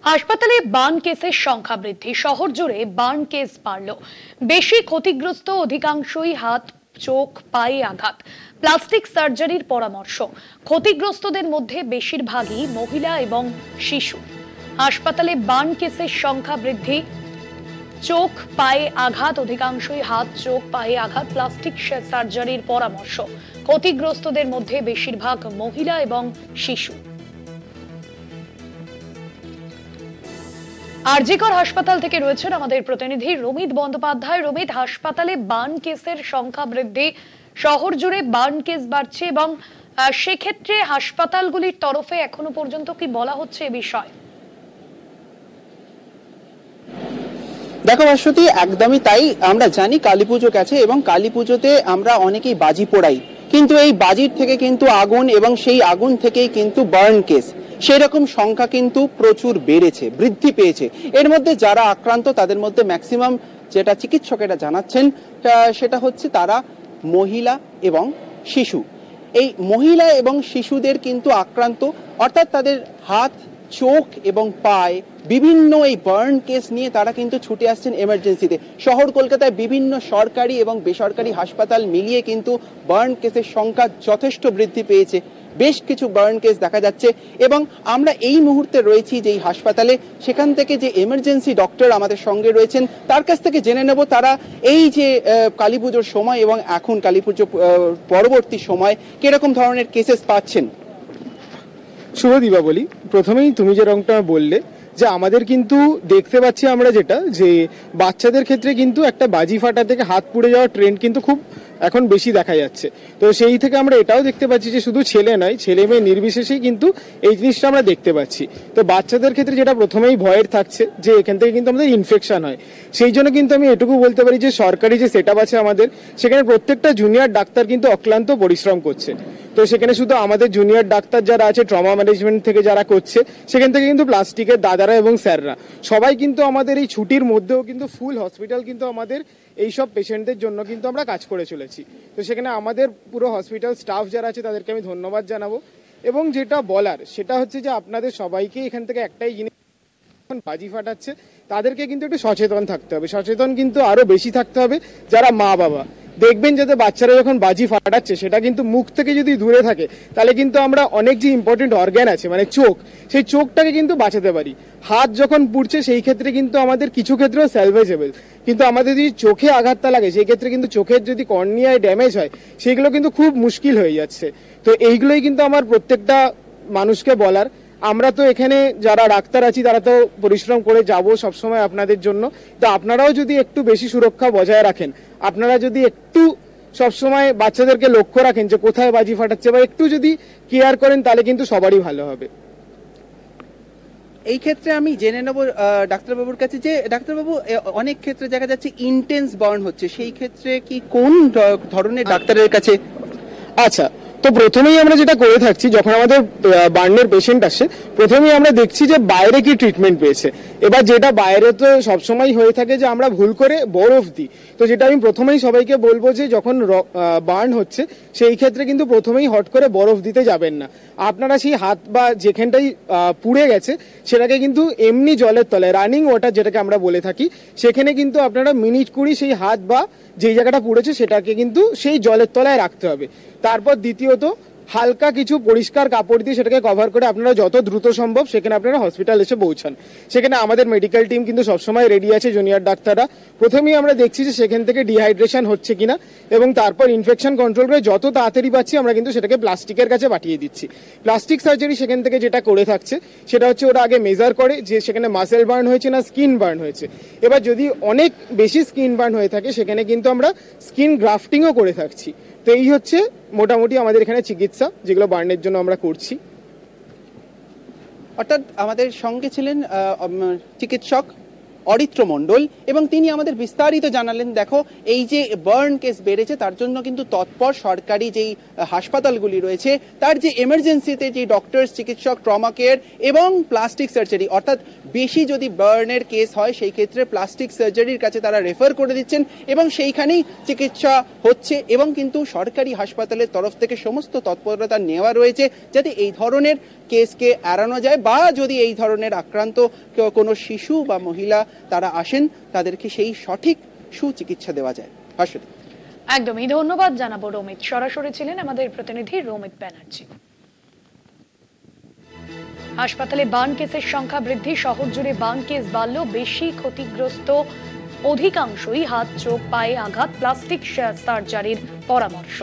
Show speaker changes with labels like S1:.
S1: হাসপাতালে বার্ন কেসের সংখ্যা বৃদ্ধি, শহর জুড়ে বার্ন কেস বাড়ল। বেশি ক্ষতিগ্রস্ত, অধিকাংশই হাত, চোখ, পায়ে আঘাত, প্লাস্টিক সার্জারির পরামর্শ। ক্ষতিগ্রস্তদের মধ্যে বেশিরভাগই মহিলা এবং শিশু। হাসপাতালে বার্ন কেসের সংখ্যা বৃদ্ধি, চোখ, পায়ে আঘাত, অধিকাংশই হাত, চোখ, পায়ে আঘাত, প্লাস্টিক সার্জারির পরামর্শ। ক্ষতিগ্রস্তদের মধ্যে বেশিরভাগ মহিলা এবং শিশু। আরজিকর হাসপাতাল থেকে রয়েছেন আমাদের প্রতিনিধি রমিত বন্দ্যোপাধ্যায়। রমিত, হাসপাতালে বার্ন কেসের সংখ্যা বৃদ্ধি, শহর জুড়ে বার্ন কেস বাড়ছে এবং সেক্ষেত্রে হাসপাতালগুলির তরফে এখনো পর্যন্ত কি বলা হচ্ছে এ বিষয়ে?
S2: দেখো ভাস্বতী, একদমই তাই। আমরা জানি কালী পুজো গেছে এবং কালী পুজোতে আমরা অনেকেই বাজি পোড়াই, কিন্তু এই বাজির থেকে কিন্তু আগুন এবং সেই আগুন থেকেই কিন্তু বার্ন কেস, সেই রকম সংখ্যা কিন্তু প্রচুর বেড়েছে, বৃদ্ধি পেয়েছে। এর মধ্যে যারা আক্রান্ত তাদের মধ্যে ম্যাক্সিমাম যেটা চিকিৎসকেরা জানাচ্ছেন সেটা হচ্ছে তারা মহিলা এবং শিশু। এই মহিলা এবং শিশুদের কিন্তু আক্রান্ত, অর্থাৎ তাদের হাত, চোখ এবং পায়ে বিভিন্ন এই বার্ন কেস নিয়ে তারা কিন্তু ছুটে আসছেন এমার্জেন্সিতে। শহর কলকাতায় বিভিন্ন সরকারি এবং বেসরকারি হাসপাতাল মিলিয়ে কিন্তু বার্ন কেসের সংখ্যা যথেষ্ট বৃদ্ধি পেয়েছে। বেশ কিছু বার্ন কেস দেখা যাচ্ছে এবং আমরা এই মুহূর্তে রয়েছি যেই হাসপাতালে, সেখান থেকে যে এমার্জেন্সি ডক্টর আমাদের সঙ্গে রয়েছেন তার কাছ থেকে জেনে নেব তারা এই যে কালী পুজোর সময় এবং এখন কালী পুজো পরবর্তী সময় কিরকম ধরনের কেসেস পাচ্ছেন।
S3: শুভ দীপাবলি। প্রথমেই তুমি যে রংটা বললে যে আমাদের কিন্তু দেখতে পাচ্ছি আমরা যেটা, যে বাচ্চাদের ক্ষেত্রে কিন্তু একটা বাজি ফাটা থেকে হাত পুড়ে যাওয়ার ট্রেন্ড কিন্তু খুব এখন বেশি দেখা যাচ্ছে। তো সেই থেকে আমরা এটাও দেখতে পাচ্ছি যে শুধু ছেলে নয়, ছেলে মেয়ে নির্বিশেষেই কিন্তু এই জিনিসটা আমরা দেখতে পাচ্ছি। তো বাচ্চাদের ক্ষেত্রে যেটা প্রথমেই ভয়ের থাকছে যে এখান থেকে কিন্তু আমাদের ইনফেকশন হয়, সেই জন্য কিন্তু আমি এটুকু বলতে পারি যে সরকারি যে সেট আপ আছে আমাদের, সেখানে প্রত্যেকটা জুনিয়র ডাক্তার কিন্তু অক্লান্ত পরিশ্রম করছে। তো সেখানে শুধু আমাদের জুনিয়র ডাক্তার যারা আছে, ট্রমা ম্যানেজমেন্ট থেকে যারা করছে, সেখান থেকে কিন্তু প্লাস্টিকের দাদারা এবং স্যাররা সবাই কিন্তু আমাদের এই ছুটির মধ্যেও কিন্তু ফুল হসপিটাল কিন্তু আমাদের এইসব পেশেন্টদের জন্য কিন্তু আমরা কাজ করে চলেছি। তো সেখানে আমাদের পুরো হসপিটাল স্টাফ যারা আছে তাদেরকে আমি ধন্যবাদ জানাবো। এবং যেটা বলার সেটা হচ্ছে যে আপনাদের সবাইকে এখান থেকে একটাই জিনিস, বাজি ফাটাচ্ছে তাদেরকে কিন্তু একটু সচেতন থাকতে হবে। সচেতন কিন্তু আরো বেশি থাকতে হবে যারা মা বাবা। দেখবেন যাতে বাচ্চারা যখন বাজি ফাটাচ্ছে সেটা কিন্তু মুখ থেকে যদি দূরে থাকে, তাহলে কিন্তু আমরা অনেক যে ইম্পর্টেন্ট অর্গ্যান আছে মানে চোখ, সেই চোখটাকে কিন্তু বাঁচাতে পারি। হাত যখন পুড়ছে সেই ক্ষেত্রে কিন্তু আমাদের কিছু ক্ষেত্রেও স্যালভেজেবল, কিন্তু আমাদের যদি চোখে আঘাতটা লাগে সেই ক্ষেত্রে কিন্তু চোখের যদি কর্নিয়ায় ড্যামেজ হয় সেগুলো কিন্তু খুব মুশকিল হয়ে যাচ্ছে। তো এইগুলোই কিন্তু আমার প্রত্যেকটা মানুষকে বলার। আমরা তো এখানে যারা ডাক্তার আছি তারা তো পরিশ্রম করে যাব সবসময় আপনাদের জন্য। তো আপনারাও যদি একটু বেশি সুরক্ষা বজায় রাখেন, আপনারা যদি একটু সবসময় বাচ্চাদেরকে লক্ষ্য রাখেন যে কোথায় বাজি ফাটাচ্ছে, বা একটু যদি কেয়ার করেন, তাহলে কিন্তু সবারই ভালো হবে।
S2: এই ক্ষেত্রে আমি জেনে নেব ডাক্তারবাবুর কাছে যে ডাক্তারবাবু, অনেক ক্ষেত্রে দেখা যাচ্ছে ইন্টেন্স বার্ন হচ্ছে, সেই ক্ষেত্রে কি কোন ধরনের ডাক্তারের কাছে?
S3: আচ্ছা, তো প্রথমেই আমরা যেটা করে থাকছি, যখন আমাদের বার্নের পেশেন্ট আসে প্রথমেই আমরা দেখছি যে বাইরে কি ট্রিটমেন্ট পেয়েছে। এবার যেটা বাইরে তো সবসময় হয়ে থাকে যে আমরা ভুল করে বরফ দিই। তো যেটা আমি প্রথমেই সবাইকে বলবো যে যখন বার্ন হচ্ছে সেই ক্ষেত্রে কিন্তু প্রথমেই হট করে বরফ দিতে যাবেন না। আপনারা সেই হাত বা যেখানটাই পুড়ে গেছে সেটাকে কিন্তু এমনি জলের তলায়, রানিং ওয়াটার যেটাকে আমরা বলে থাকি, সেখানে কিন্তু আপনারা মিনিট 20 সেই হাত বা যেই জায়গাটা পুড়েছে সেটাকে কিন্তু সেই জলের তলায় রাখতে হবে। তারপর দ্বিতীয়ত হালকা কিছু পরিষ্কার কাপড় দিয়ে সেটাকে কভার করে আপনারা যত দ্রুত সম্ভব সেখানে আপনারা হসপিটাল এসে পৌঁছান। সেখানে আমাদের মেডিকেল টিম কিন্তু সবসময় রেডি আছে, জুনিয়র ডাক্তাররা। প্রথমেই আমরা দেখছি যে সেখান থেকে ডিহাইড্রেশন হচ্ছে কিনা, এবং তারপর ইনফেকশন কন্ট্রোল করে যত তাড়াতাড়ি পাচ্ছি আমরা কিন্তু সেটাকে প্লাস্টিকের কাছে পাঠিয়ে দিচ্ছি। প্লাস্টিক সার্জারি সেখান থেকে যেটা করে থাকছে সেটা হচ্ছে ওরা আগে মেজার করে যে সেখানে মাসেল বার্ন হয়েছে না স্কিন বার্ন হয়েছে। এবার যদি অনেক বেশি স্কিন বার্ন হয়ে থাকে সেখানে কিন্তু আমরা স্কিন গ্রাফটিংও করে থাকছি। তো এই হচ্ছে মোটামুটি আমাদের এখানে চিকিৎসা যেগুলো বার্নের জন্য আমরা করছি।
S2: অর্থাৎ আমাদের সঙ্গে ছিলেন চিকিৎসক অরিত্র মণ্ডল, এবং তিনি আমাদের বিস্তারিত জানালেন দেখো এই যে বার্ন কেস বেড়েছে তার জন্য কিন্তু তৎপর সরকারি যেই হাসপাতালগুলি রয়েছে তার যে এমার্জেন্সিতে যে ডক্টরস, চিকিৎসক, ট্রমা কেয়ার এবং প্লাস্টিক সার্জারি, অর্থাৎ বেশি যদি বার্নের কেস হয় সেই ক্ষেত্রে প্লাস্টিক সার্জারির কাছে তারা রেফার করে দিচ্ছেন এবং সেইখানেই চিকিৎসা হচ্ছে, এবং কিন্তু সরকারি হাসপাতালের তরফ থেকে সমস্ত তৎপরতা নেওয়া রয়েছে যাতে এই ধরনের কেসকে এড়ানো যায়, বা যদি এই ধরনের আক্রান্ত কোনো শিশু বা মহিলা তারা আসেন তাদেরকে সেই সঠিক সুচিকিৎসা দেওয়া যায়। হাসপাতাল
S1: একদমই ধন্যবাদ জানাবো রমিত। সরাসরি ছিলেন আমাদের প্রতিনিধি রমিত ব্যানার্জি। হাসপাতালে বার্ন কেসের সংখ্যা বৃদ্ধি, শহর জুড়ে বার্ন কেস বাড়ল, বেশি ক্ষতিগ্রস্ত অধিকাংশই হাত, চোখ, পায়ে আঘাত, প্লাস্টিক সার্জারির পরামর্শ।